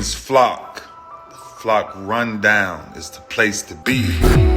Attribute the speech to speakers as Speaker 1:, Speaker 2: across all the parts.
Speaker 1: Ravens flock. The flock rundown is the place to be.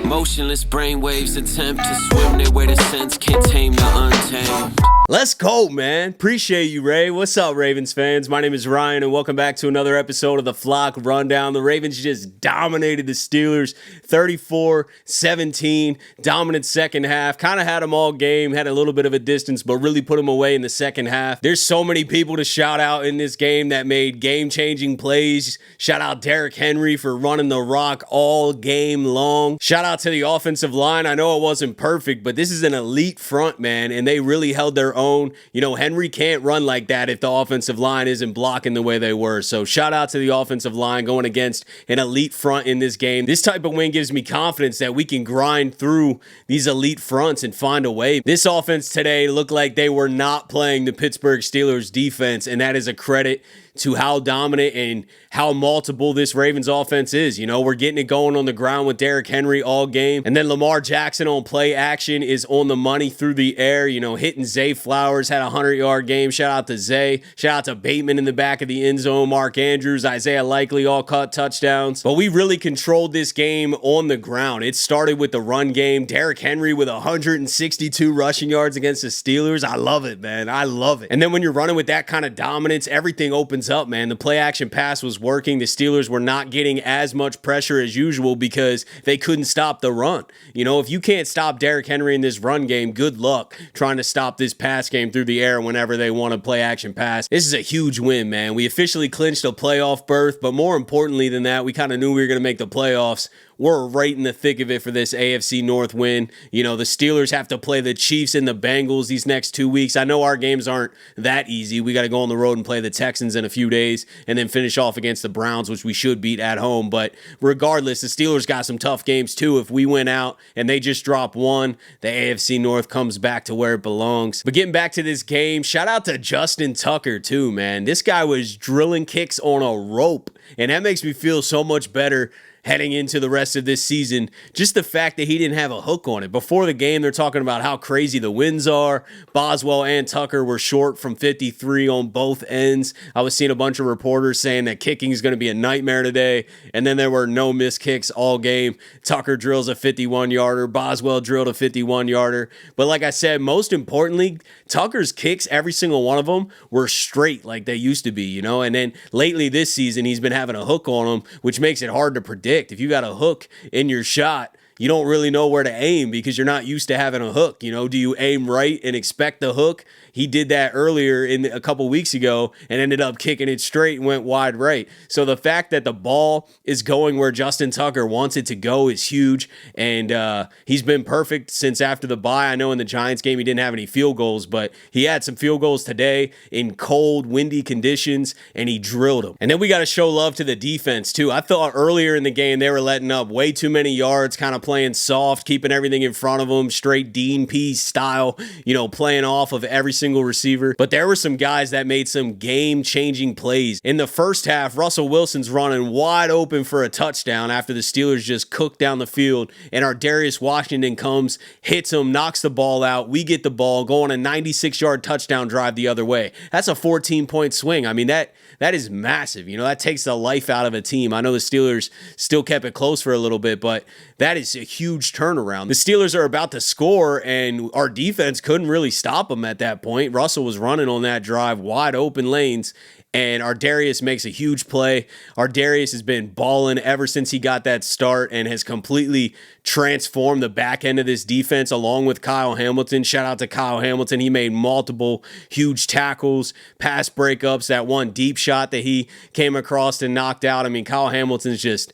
Speaker 2: Motionless brainwaves attempt to swim their way to sense, can't tame the untamed.
Speaker 3: Let's go, man. Appreciate you, Ray. What's up, Ravens fans? My name is Ryan, and welcome back to another episode of the Flock Rundown. The Ravens just dominated the Steelers 34-17. Dominant second half. Kind of had them all game. Had a little bit of a distance, but really put them away in the second half. There's so many people to shout out in this game that made game-changing plays. Shout out Derrick Henry for running the rock all game long. Shout out to the offensive line. I know it wasn't perfect, but this is an elite front, man, and they really held their own. You know, Henry can't run like that if the offensive line isn't blocking the way they were. So shout out to the offensive line going against an elite front in this game. This type of win gives me confidence that we can grind through these elite fronts and find a way. This offense today looked like they were not playing the Pittsburgh Steelers defense, and that is a credit to how dominant and how multiple this Ravens offense is. You know, we're getting it going on the ground with Derrick Henry all game. And then Lamar Jackson on play action is on the money through the air, you know, hitting Zay Flowers, had a 100-yard game. Shout out to Zay. Shout out to Bateman in the back of the end zone. Mark Andrews, Isaiah Likely all caught touchdowns. But we really controlled this game on the ground. It started with the run game. Derrick Henry with 162 rushing yards against the Steelers. I love it, man. I love it. And then when you're running with that kind of dominance, everything opens up, man. The play action pass was working. The Steelers were not getting as much pressure as usual because they couldn't stop the run. You know, if you can't stop Derrick Henry in this run game, good luck trying to stop this pass game through the air whenever they want to play action pass. This is a huge win, man. We officially clinched a playoff berth, but more importantly than that, we kind of knew we were going to make the playoffs. We're right in the thick of it for this AFC North win. You know, the Steelers have to play the Chiefs and the Bengals these next 2 weeks. I know our games aren't that easy. We got to go on the road and play the Texans in a few days and then finish off against the Browns, which we should beat at home. But regardless, the Steelers got some tough games too. If we win out and they just drop one, the AFC North comes back to where it belongs. But getting back to this game, shout out to Justin Tucker too, man. This guy was drilling kicks on a rope, and that makes me feel so much better heading into the rest of this season. Just the fact that he didn't have a hook on it. Before the game, they're talking about how crazy the winds are. Boswell and Tucker were short from 53 on both ends. I was seeing a bunch of reporters saying that kicking is going to be a nightmare today, and then there were no missed kicks all game. Tucker drills a 51-yarder. Boswell drilled a 51-yarder. But like I said, most importantly, Tucker's kicks, every single one of them, were straight like they used to be, you know? And then lately this season, he's been having a hook on them, which makes it hard to predict. If you got a hook in your shot, you don't really know where to aim because you're not used to having a hook. You know, do you aim right and expect the hook? He did that earlier a couple weeks ago and ended up kicking it straight and went wide right. So the fact that the ball is going where Justin Tucker wants it to go is huge, and he's been perfect since after the bye. I know in the Giants game he didn't have any field goals, but he had some field goals today in cold, windy conditions, and he drilled them. And then we got to show love to the defense too. I thought earlier in the game they were letting up way too many yards, kind of playing soft, keeping everything in front of them, straight Dean Pease style, you know, playing off of every single receiver. But there were some guys that made some game-changing plays. In the first half, Russell Wilson's running wide open for a touchdown after the Steelers just cooked down the field, and our Darius Washington comes, hits him, knocks the ball out. We get the ball, go on a 96-yard touchdown drive the other way. That's a 14-point swing. I mean, that is massive. You know, that takes the life out of a team. I know the Steelers still kept it close for a little bit, but that is a huge turnaround. The Steelers are about to score, and our defense couldn't really stop them at that point. Russell was running on that drive, wide open lanes, and our Darius makes a huge play. Our Darius has been balling ever since he got that start and has completely transformed the back end of this defense along with Kyle Hamilton. Shout out to Kyle Hamilton. He made multiple huge tackles, pass breakups, that one deep shot that he came across and knocked out. I mean, Kyle Hamilton's just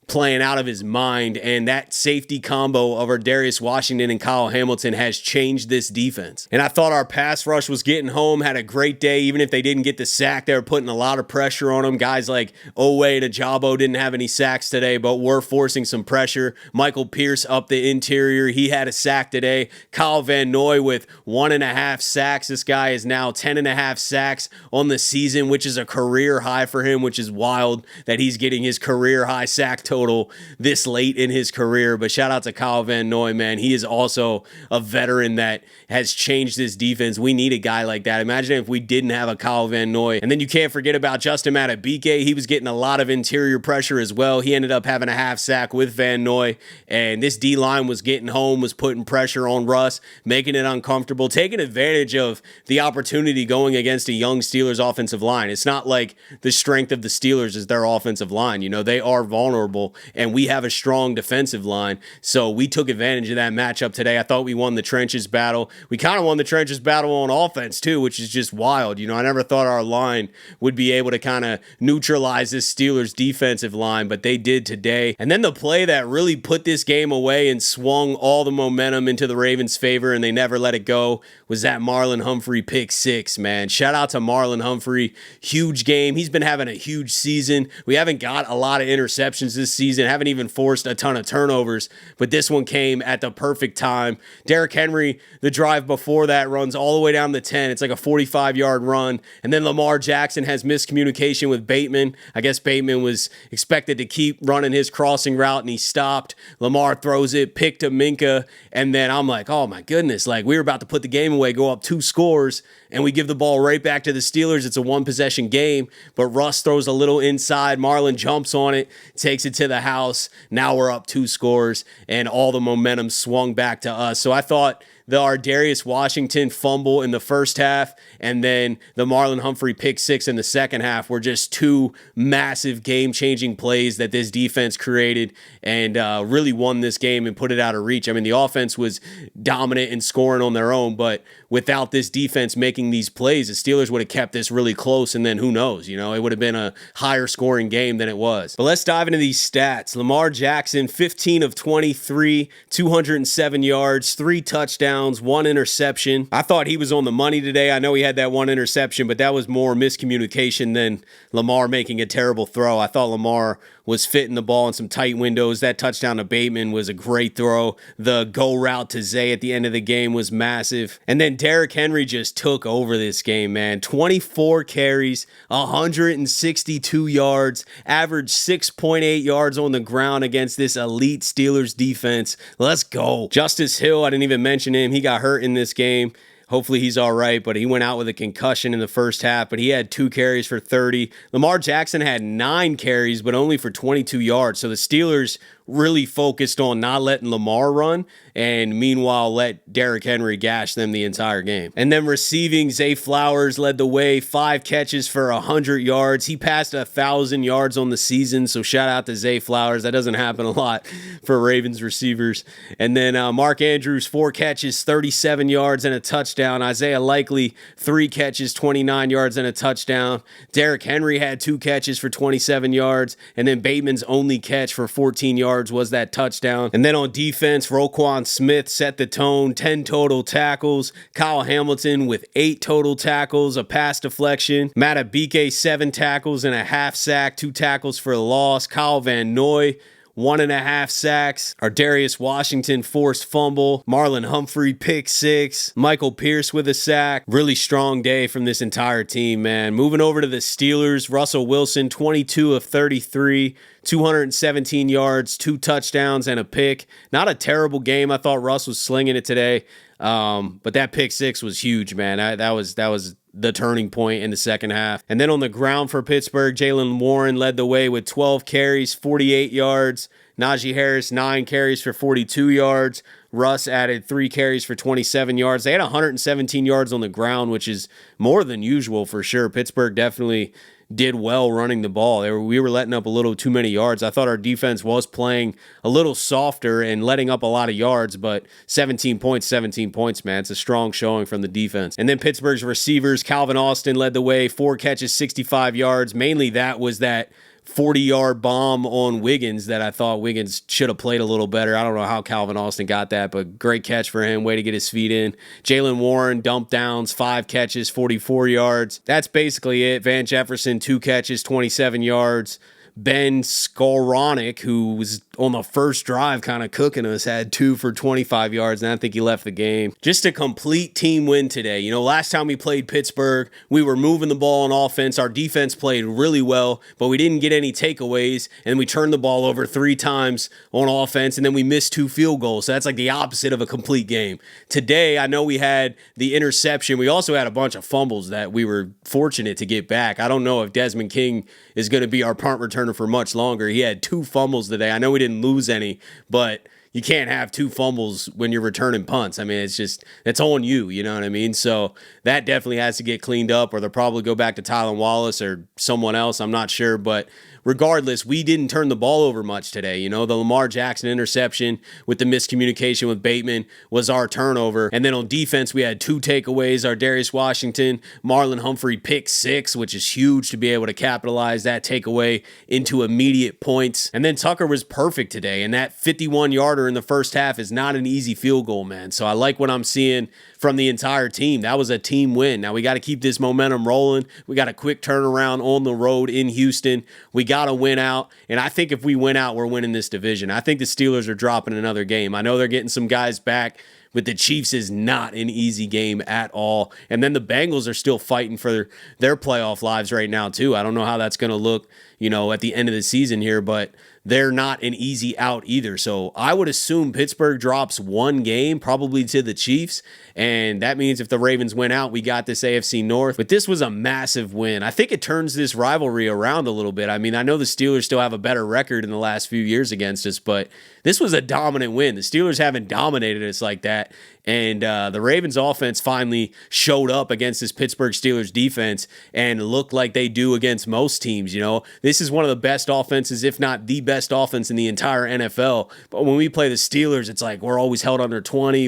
Speaker 3: playing out of his mind, and that safety combo of our Darius Washington and Kyle Hamilton has changed this defense. And I thought our pass rush was getting home, had a great day. Even if they didn't get the sack, they were putting a lot of pressure on them. Guys like Owe and Ajabo didn't have any sacks today, but were forcing some pressure. Michael Pierce up the interior, he had a sack today. Kyle Van Noy with 1.5 sacks. This guy is now 10.5 sacks on the season, which is a career high for him, which is wild that he's getting his career high sack total total this late in his career. But shout out to Kyle Van Noy, man. He is also a veteran that has changed this defense. We need a guy like that. Imagine if we didn't have a Kyle Van Noy. And then you can't forget about Justin Madubuike. He was getting a lot of interior pressure as well. He ended up having a half sack with Van Noy, and this D-line was getting home, was putting pressure on Russ, making it uncomfortable, taking advantage of the opportunity going against a young Steelers offensive line. It's not like the strength of the Steelers is their offensive line. You know, they are vulnerable, and we have a strong defensive line, so we took advantage of that matchup today. I thought we won the trenches battle. We kind of won the trenches battle on offense too, which is just wild. You know, I never thought our line would be able to kind of neutralize this Steelers defensive line, but they did today. And then the play that really put this game away and swung all the momentum into the Ravens' favor, and they never let it go, was that Marlon Humphrey pick six, man. Shout out to Marlon Humphrey. Huge game. He's been having a huge season. We haven't got a lot of interceptions this season, haven't even forced a ton of turnovers, but this one came at the perfect time. Derrick Henry, the drive before that, runs all the way down the 10. It's like a 45-yard run, and then Lamar Jackson has miscommunication with Bateman. I guess Bateman was expected to keep running his crossing route, and he stopped. Lamar throws it, pick to Minka, and then I'm like, oh my goodness, like we were about to put the game away, go up 2 scores, and we give the ball right back to the Steelers. It's a one-possession game, but Russ throws a little inside. Marlon jumps on it, takes it to the house. Now we're up 2 scores, and all the momentum swung back to us. So I thought the Ardarius Washington fumble in the first half and then the Marlon Humphrey pick six in the second half were just 2 massive game-changing plays that this defense created and really won this game and put it out of reach. I mean, the offense was dominant in scoring on their own, but without this defense making these plays, the Steelers would have kept this really close, and then who knows, you know, it would have been a higher scoring game than it was. But let's dive into these stats. Lamar Jackson, 15 of 23, 207 yards, 3 touchdowns, 1 interception. I thought he was on the money today. I know he had that 1 interception, but that was more miscommunication than Lamar making a terrible throw. I thought Lamar was fitting the ball in some tight windows. That touchdown to Bateman was a great throw. The go route to Zay at the end of the game was massive. And then Derrick Henry just took over this game, man. 24 carries, 162 yards, averaged 6.8 yards on the ground against this elite Steelers defense. Let's go. Justice Hill, I didn't even mention him. He got hurt in this game. Hopefully he's all right, but he went out with a concussion in the first half, but he had 2 carries for 30. Lamar Jackson had 9 carries, but only for 22 yards. So the Steelers really focused on not letting Lamar run and meanwhile let Derrick Henry gash them the entire game. And then receiving, Zay Flowers led the way, 5 catches for 100 yards. He passed 1,000 yards on the season, so shout out to Zay Flowers. That doesn't happen a lot for Ravens receivers. And then Mark Andrews, 4 catches, 37 yards and a touchdown. Isaiah Likely, 3 catches, 29 yards and a touchdown. Derrick Henry had 2 catches for 27 yards, and then Bateman's only catch for 14 yards was that touchdown. And then on defense, Roquan Smith set the tone, 10 total tackles. Kyle Hamilton with 8 total tackles, a pass deflection. Madubuike, 7 tackles and a half sack, 2 tackles for a loss. Kyle Van Noy, 1.5 sacks. Ardarius Washington forced fumble. Marlon Humphrey pick 6. Michael Pierce with a sack. Really strong day from this entire team, man. Moving over to the Steelers, Russell Wilson, 22 of 33, 217 yards, 2 touchdowns and a pick. Not a terrible game. I thought Russ was slinging it today. But that pick 6 was huge, man. That was the turning point in the second half. And then on the ground for Pittsburgh, Jaylen Warren led the way with 12 carries, 48 yards. Najee Harris, 9 carries for 42 yards. Russ added 3 carries for 27 yards. They had 117 yards on the ground, which is more than usual for sure. Pittsburgh definitely did well running the ball. We were letting up a little too many yards. I thought our defense was playing a little softer and letting up a lot of yards, but 17 points, man. It's a strong showing from the defense. And then Pittsburgh's receivers, Calvin Austin led the way, 4 catches, 65 yards. Mainly that was that 40-yard bomb on Wiggins that I thought Wiggins should have played a little better. I don't know how Calvin Austin got that, but great catch for him. Way to get his feet in. Jaylen Warren, dump downs, 5 catches, 44 yards. That's basically it. Van Jefferson, 2 catches, 27 yards. Ben Skowronek, who was on the first drive kind of cooking us, had 2 for 25 yards, and I think he left the game. Just a complete team win today. You know, last time we played Pittsburgh, we were moving the ball on offense. Our defense played really well, but we didn't get any takeaways, and we turned the ball over 3 times on offense, and then we missed 2 field goals. So that's like the opposite of a complete game. Today, I know we had the interception. We also had a bunch of fumbles that we were fortunate to get back. I don't know if Desmond King is going to be our punt returner for much longer. He had 2 fumbles today. I know we didn't lose any, but you can't have 2 fumbles when you're returning punts. I mean, it's on you, you know what I mean? So that definitely has to get cleaned up, or they'll probably go back to Tylan Wallace or someone else. I'm not sure, but regardless, we didn't turn the ball over much today. You know, the Lamar Jackson interception with the miscommunication with Bateman was our turnover. And then on defense, we had 2 takeaways. Our Darius Washington, Marlon Humphrey pick 6, which is huge to be able to capitalize that takeaway into immediate points. And then Tucker was perfect today. And that 51-yarder in the first half is not an easy field goal, man. So I like what I'm seeing from the entire team. That was a team win. Now we got to keep this momentum rolling. We got a quick turnaround on the road in Houston. We got to win out. And I think if we win out, we're winning this division. I think the Steelers are dropping another game. I know they're getting some guys back, but the Chiefs is not an easy game at all. And then the Bengals are still fighting for their playoff lives right now too. I don't know how that's going to look, you know, at the end of the season here, but they're not an easy out either. So I would assume Pittsburgh drops 1 game, probably to the Chiefs. And that means if the Ravens win out, we got this AFC North. But this was a massive win. I think it turns this rivalry around a little bit. I mean, I know the Steelers still have a better record in the last few years against us, but this was a dominant win. The Steelers haven't dominated us like that. And the Ravens offense finally showed up against this Pittsburgh Steelers defense and looked like they do against most teams. You know, this is one of the best offenses, if not the best offense in the entire NFL. But when we play the Steelers, it's like we're always held under 20.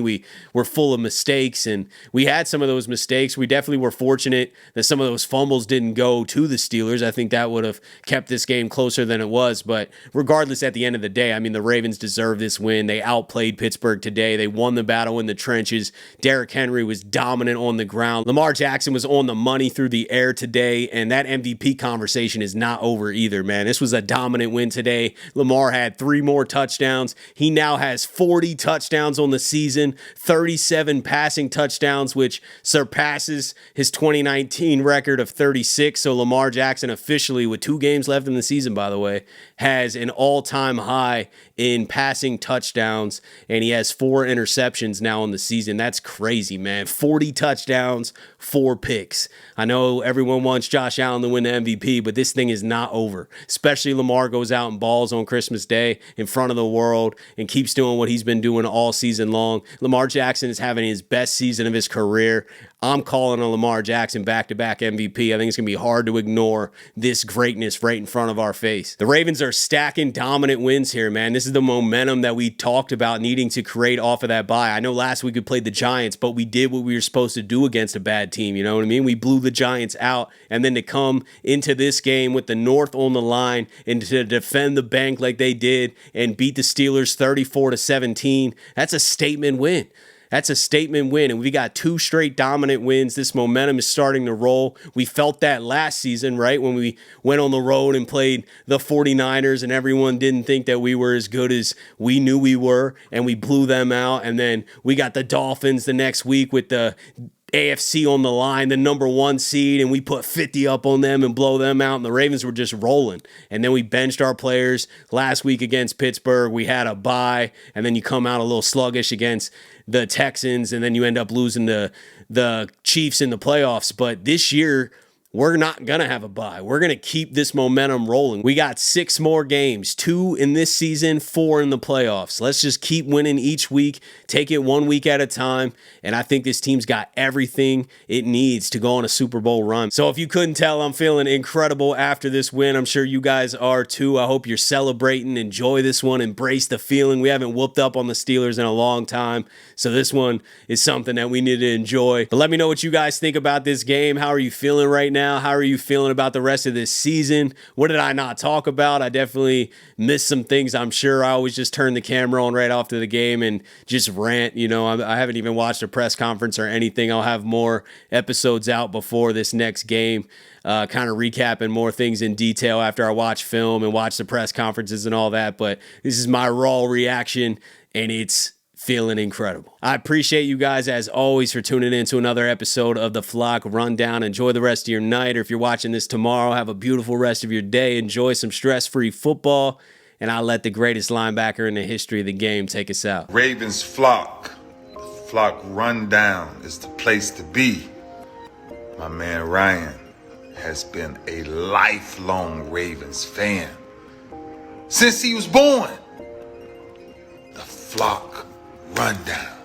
Speaker 3: We're full of mistakes, and we had some of those mistakes. We definitely were fortunate that some of those fumbles didn't go to the Steelers. I think that would have kept this game closer than it was. But regardless, at the end of the day, I mean, the Ravens deserve this win. They outplayed Pittsburgh today. They won the battle in the trenches. Derrick Henry was dominant on the ground. Lamar Jackson was on the money through the air today, and that MVP conversation is not over either, man. This was a dominant win today. Lamar had 3 more touchdowns. He now has 40 touchdowns on the season, 37 passing touchdowns, which surpasses his 2019 record of 36. So Lamar Jackson officially, with 2 games left in the season, by the way, has an all-time high in passing touchdowns, and he has 4 interceptions now in the season. That's crazy, man. 40 touchdowns, 4 picks. I know everyone wants Josh Allen to win the MVP, but this thing is not over. Especially Lamar goes out and balls on Christmas Day in front of the world and keeps doing what he's been doing all season long. Lamar Jackson is having his best season of his career. I'm calling on Lamar Jackson back-to-back MVP. I think it's going to be hard to ignore this greatness right in front of our face. The Ravens are stacking dominant wins here, man. This is the momentum that we talked about needing to create off of that bye. I know last week we played the Giants, but we did what we were supposed to do against a bad team. You know what I mean? We blew the Giants out, and then to come into this game with the North on the line and to defend the bank like they did and beat the Steelers 34-17, that's a statement win. That's a statement win, and we got 2 straight dominant wins. This momentum is starting to roll. We felt that last season, right, when we went on the road and played the 49ers, and everyone didn't think that we were as good as we knew we were, and we blew them out. And then we got the Dolphins the next week with the AFC on the line, the number 1 seed, and we put 50 up on them and blow them out, and the Ravens were just rolling. And then we benched our players last week against Pittsburgh. We had a bye, and then you come out a little sluggish against the Texans, and then you end up losing the Chiefs in the playoffs. But this year, we're not going to have a bye. We're going to keep this momentum rolling. We got 6 more games, 2 in this season, 4 in the playoffs. Let's just keep winning each week, take it 1 week at a time, and I think this team's got everything it needs to go on a Super Bowl run. So if you couldn't tell, I'm feeling incredible after this win. I'm sure you guys are too. I hope you're celebrating. Enjoy this one. Embrace the feeling. We haven't whooped up on the Steelers in a long time, so this one is something that we need to enjoy. But let me know what you guys think about this game. How are you feeling right now? now? How are you feeling about the rest of this season? What did I not talk about? I definitely missed some things, I'm sure. I always just turn the camera on right after the game and just rant. You know, I haven't even watched a press conference or anything. I'll have more episodes out before this next game, kind of recapping more things in detail after I watch film and watch the press conferences and all that. But this is my raw reaction, and it's feeling incredible. I appreciate you guys, as always, for tuning in to another episode of the Flock Rundown. Enjoy the rest of your night, or if you're watching this tomorrow, have a beautiful rest of your day. Enjoy some stress-free football, and I'll let the greatest linebacker in the history of the game take us out.
Speaker 1: Ravens Flock. The Flock Rundown is the place to be. My man Ryan has been a lifelong Ravens fan since he was born. The Flock Rundown.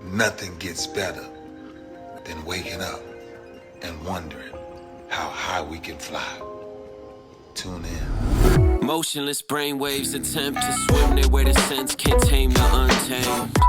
Speaker 1: Nothing gets better than waking up and wondering how high we can fly. Tune in.
Speaker 2: Motionless brainwaves attempt to swim their way to sense, can't tame the untamed.